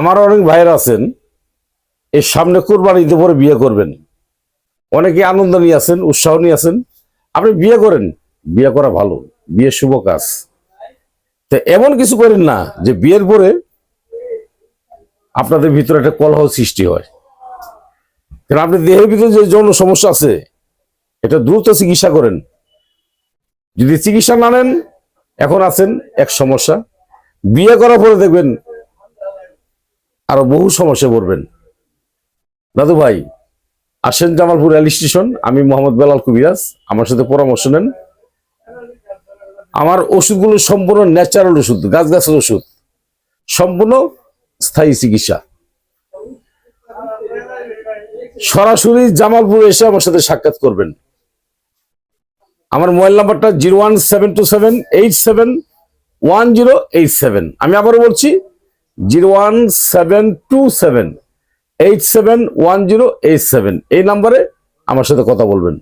আমার অনেক ভাইয়েরা আছেন এই সামনে কোরবানি ঈদের পরে বিয়ে করবেন, অনেকে আনন্দ নিয়ে আছেন, উৎসাহ নিয়ে আছেন। আপনি বিয়ে করেন, বিয়ে করা ভালো, বিয়ে শুভ কাজ। তো এমন কিছু করেন না যে বিয়ের পরে আপনাদের ভিতরে একটা কলহ সৃষ্টি হয়। কারণ আপনি দেহের ভিতরে যে যৌন সমস্যা আছে এটা দ্রুত চিকিৎসা করেন। যদি চিকিৎসা না নেন, এখন আছেন এক সমস্যা, বিয়ে করার পরে দেখবেন আরো বহু সমস্যা পড়বেন। দাদু ভাই, আসেন জামালপুর রেল স্টেশন, আমি মোহাম্মদ বেলাল কবিরাজ, আমার সাথে পরামর্শ নেন। আমার ওষুধগুলো সম্পূর্ণ ন্যাচারাল ওষুধ, গাছের ওষুধ, সম্পূর্ণ স্থায়ী চিকিৎসা। সরাসরি জামালপুর এসে আমার সাথে সাক্ষাৎ করবেন। আমার মোবাইল নাম্বারটা 01727871087। আমি আবারও বলছি 01727871087। এই নাম্বারে আমার সাথে কথা বলবেন।